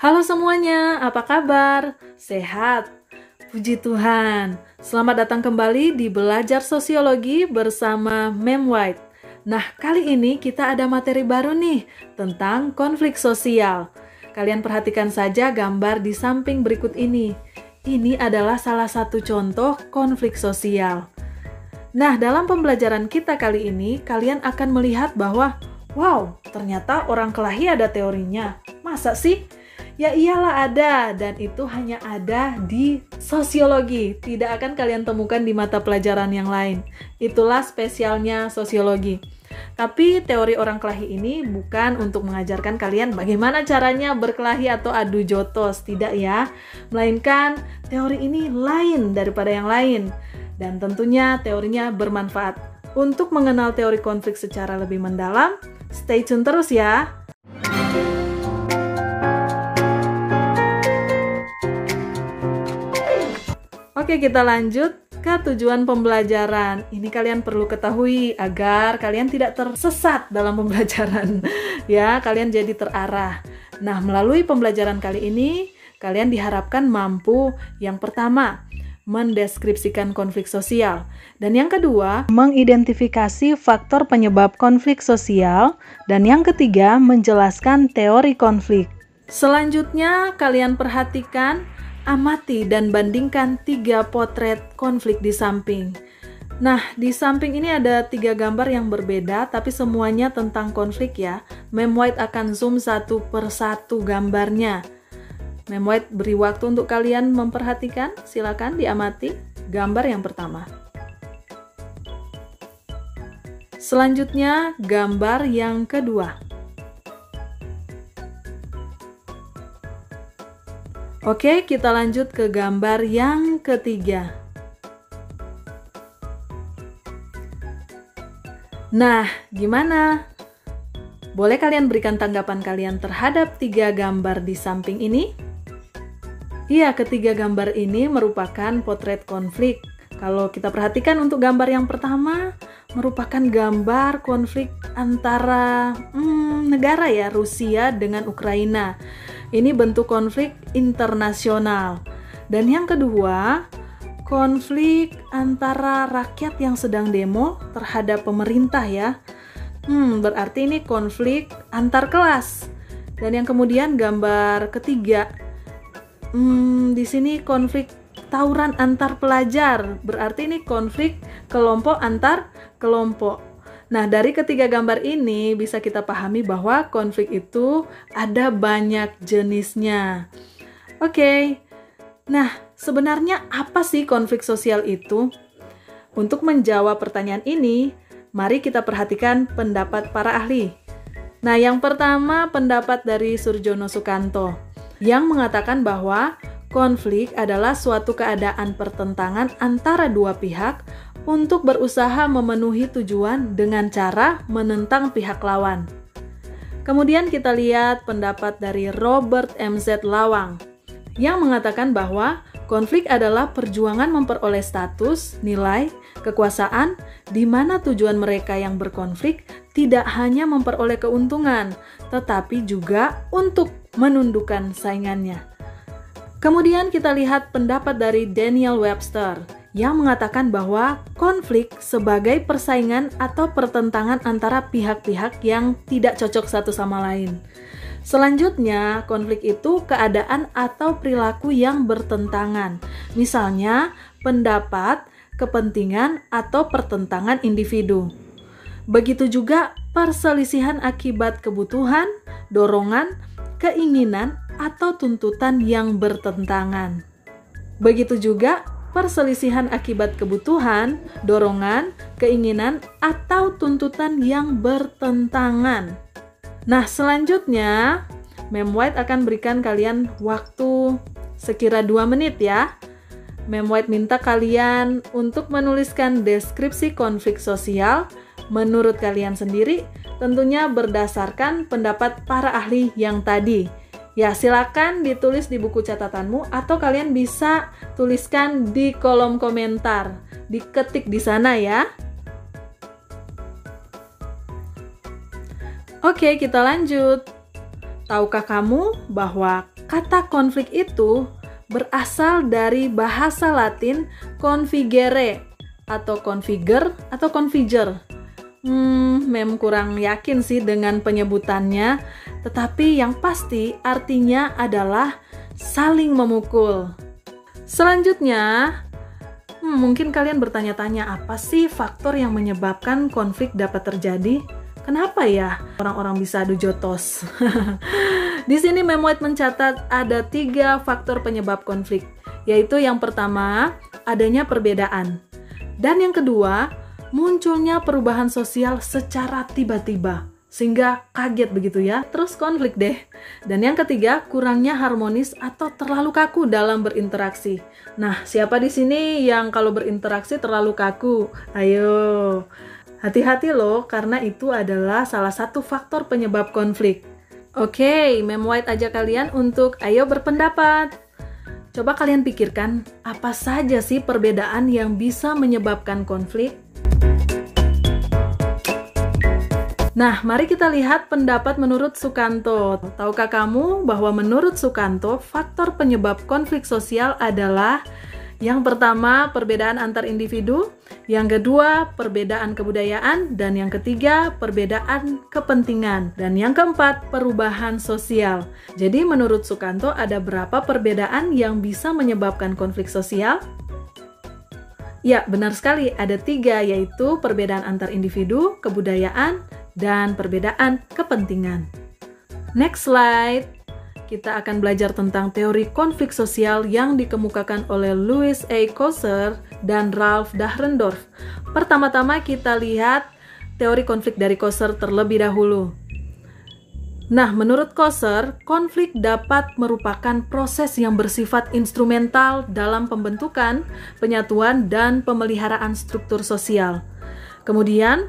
Halo semuanya, apa kabar? Sehat? Puji Tuhan. Selamat datang kembali di Belajar Sosiologi bersama Mem White. Nah, kali ini kita ada materi baru nih tentang konflik sosial. Kalian perhatikan saja gambar di samping berikut ini. Ini adalah salah satu contoh konflik sosial. Nah, dalam pembelajaran kita kali ini, kalian akan melihat bahwa wow, ternyata orang kelahi ada teorinya. Masa sih? Ya iyalah ada, dan itu hanya ada di sosiologi. Tidak akan kalian temukan di mata pelajaran yang lain. Itulah spesialnya sosiologi. Tapi teori orang kelahi ini bukan untuk mengajarkan kalian bagaimana caranya berkelahi atau adu jotos. Tidak ya. Melainkan teori ini lain daripada yang lain. Dan tentunya teorinya bermanfaat. Untuk mengenal teori konflik secara lebih mendalam, stay tune terus ya. Oke, kita lanjut ke tujuan pembelajaran. Ini kalian perlu ketahui agar kalian tidak tersesat dalam pembelajaran. Ya, kalian jadi terarah. Nah, melalui pembelajaran kali ini, kalian diharapkan mampu yang pertama, mendeskripsikan konflik sosial. Dan yang kedua, mengidentifikasi faktor penyebab konflik sosial. Dan yang ketiga, menjelaskan teori konflik. Selanjutnya, kalian perhatikan, amati dan bandingkan 3 potret konflik di samping. Nah, di samping ini ada 3 gambar yang berbeda, tapi semuanya tentang konflik ya. Mem White akan zoom satu per satu gambarnya. Mem White beri waktu untuk kalian memperhatikan, silakan diamati gambar yang pertama. Selanjutnya, gambar yang kedua. Oke, kita lanjut ke gambar yang ketiga. Nah, gimana? Boleh kalian berikan tanggapan kalian terhadap 3 gambar di samping ini? Iya, ketiga gambar ini merupakan potret konflik. Kalau kita perhatikan untuk gambar yang pertama, merupakan gambar konflik antara negara ya, Rusia dengan Ukraina. Ini bentuk konflik internasional. Dan yang kedua, konflik antara rakyat yang sedang demo terhadap pemerintah ya. Berarti ini konflik antar kelas. Dan yang kemudian gambar ketiga, di sini konflik tawuran antar pelajar. Berarti ini konflik kelompok antar kelompok. Nah, dari ketiga gambar ini bisa kita pahami bahwa konflik itu ada banyak jenisnya. Oke. Nah, sebenarnya apa sih konflik sosial itu? Untuk menjawab pertanyaan ini, mari kita perhatikan pendapat para ahli. Nah, yang pertama pendapat dari Surjono Sukanto yang mengatakan bahwa konflik adalah suatu keadaan pertentangan antara dua pihak untuk berusaha memenuhi tujuan dengan cara menentang pihak lawan. Kemudian kita lihat pendapat dari Robert M.Z. Lawang yang mengatakan bahwa konflik adalah perjuangan memperoleh status, nilai, kekuasaan, di mana tujuan mereka yang berkonflik tidak hanya memperoleh keuntungan, tetapi juga untuk menundukkan saingannya. Kemudian kita lihat pendapat dari Daniel Webster yang mengatakan bahwa konflik sebagai persaingan atau pertentangan antara pihak-pihak yang tidak cocok satu sama lain. Selanjutnya, konflik itu keadaan atau perilaku yang bertentangan. Misalnya, pendapat, kepentingan, atau pertentangan individu. Begitu juga perselisihan akibat kebutuhan, dorongan, keinginan, atau tuntutan yang bertentangan. Begitu juga perselisihan akibat kebutuhan, dorongan, keinginan, atau tuntutan yang bertentangan. Nah, selanjutnya, Mem White akan berikan kalian waktu sekira 2 menit ya. Mem White minta kalian untuk menuliskan deskripsi konflik sosial menurut kalian sendiri, tentunya berdasarkan pendapat para ahli yang tadi. Ya, silakan ditulis di buku catatanmu atau kalian bisa tuliskan di kolom komentar. Diketik di sana ya. Oke, kita lanjut. Tahukah kamu bahwa kata konflik itu berasal dari bahasa Latin configere atau configure atau configure? Mem kurang yakin sih dengan penyebutannya, tetapi yang pasti artinya adalah saling memukul. Selanjutnya, mungkin kalian bertanya-tanya, apa sih faktor yang menyebabkan konflik dapat terjadi? Kenapa ya orang-orang bisa adu jotos? Di sini Mem White mencatat ada 3 faktor penyebab konflik, yaitu yang pertama, adanya perbedaan. Dan yang kedua, munculnya perubahan sosial secara tiba-tiba, sehingga kaget begitu ya, terus konflik deh. Dan yang ketiga, kurangnya harmonis atau terlalu kaku dalam berinteraksi. Nah, siapa di sini yang kalau berinteraksi terlalu kaku? Ayo, hati-hati loh, karena itu adalah salah satu faktor penyebab konflik. Oke, Mem White ajak kalian untuk ayo berpendapat. Coba kalian pikirkan, apa saja sih perbedaan yang bisa menyebabkan konflik? Nah, mari kita lihat pendapat menurut Sukanto. Tahukah kamu bahwa menurut Sukanto, faktor penyebab konflik sosial adalah yang pertama, perbedaan antar individu, yang kedua, perbedaan kebudayaan, dan yang ketiga, perbedaan kepentingan, dan yang keempat, perubahan sosial. Jadi, menurut Sukanto, ada berapa perbedaan yang bisa menyebabkan konflik sosial? Ya, benar sekali, ada 3, yaitu perbedaan antar individu, kebudayaan, dan perbedaan kepentingan. Next slide. Kita akan belajar tentang teori konflik sosial yang dikemukakan oleh Louis A. Kosser dan Ralph Dahrendorf. Pertama-tama kita lihat teori konflik dari Kosser terlebih dahulu. Nah, menurut Kosser, konflik dapat merupakan proses yang bersifat instrumental dalam pembentukan, penyatuan, dan pemeliharaan struktur sosial. Kemudian,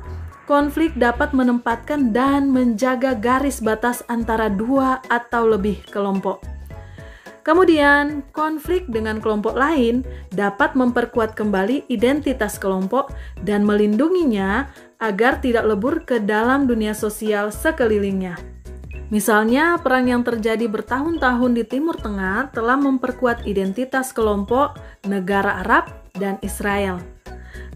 konflik dapat menempatkan dan menjaga garis batas antara 2 atau lebih kelompok. Kemudian, konflik dengan kelompok lain dapat memperkuat kembali identitas kelompok dan melindunginya agar tidak lebur ke dalam dunia sosial sekelilingnya. Misalnya, perang yang terjadi bertahun-tahun di Timur Tengah telah memperkuat identitas kelompok negara Arab dan Israel.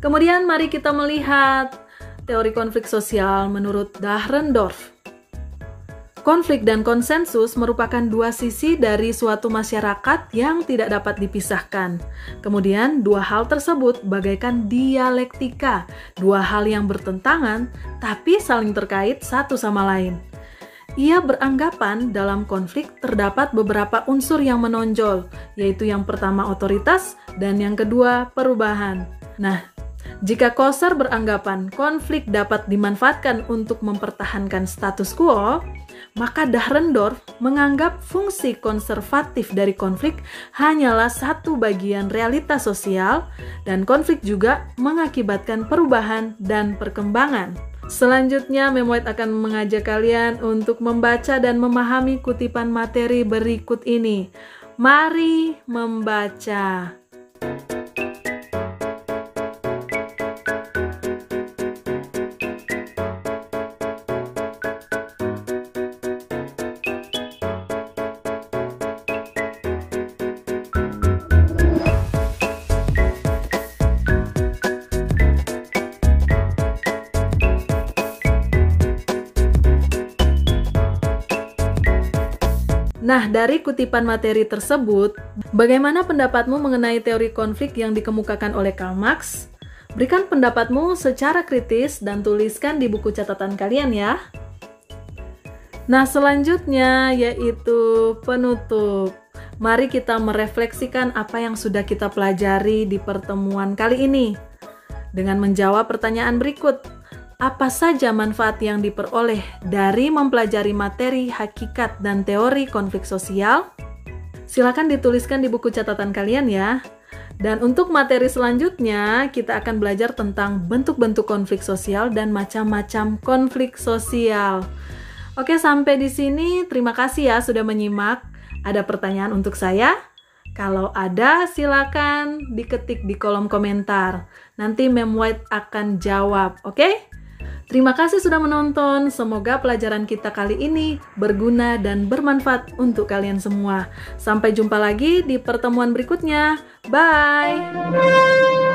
Kemudian, mari kita melihat teori konflik sosial menurut Dahrendorf. Konflik dan konsensus merupakan 2 sisi dari suatu masyarakat yang tidak dapat dipisahkan. Kemudian, 2 hal tersebut bagaikan dialektika, 2 hal yang bertentangan tapi saling terkait satu sama lain. Ia beranggapan dalam konflik terdapat beberapa unsur yang menonjol, yaitu yang pertama otoritas dan yang kedua perubahan. Nah, jika Kosser beranggapan konflik dapat dimanfaatkan untuk mempertahankan status quo, maka Dahrendorf menganggap fungsi konservatif dari konflik hanyalah satu bagian realitas sosial, dan konflik juga mengakibatkan perubahan dan perkembangan. Selanjutnya, Mem White akan mengajak kalian untuk membaca dan memahami kutipan materi berikut ini. Mari membaca. Nah, dari kutipan materi tersebut, bagaimana pendapatmu mengenai teori konflik yang dikemukakan oleh Karl Marx? Berikan pendapatmu secara kritis dan tuliskan di buku catatan kalian ya. Nah, selanjutnya yaitu penutup. Mari kita merefleksikan apa yang sudah kita pelajari di pertemuan kali ini dengan menjawab pertanyaan berikut. Apa saja manfaat yang diperoleh dari mempelajari materi, hakikat, dan teori konflik sosial? Silakan dituliskan di buku catatan kalian ya. Dan untuk materi selanjutnya, kita akan belajar tentang bentuk-bentuk konflik sosial dan macam-macam konflik sosial. Oke, sampai di sini. Terima kasih ya sudah menyimak. Ada pertanyaan untuk saya? Kalau ada, silakan diketik di kolom komentar. Nanti Mem White akan jawab, oke? Terima kasih sudah menonton. Semoga pelajaran kita kali ini berguna dan bermanfaat untuk kalian semua. Sampai jumpa lagi di pertemuan berikutnya. Bye!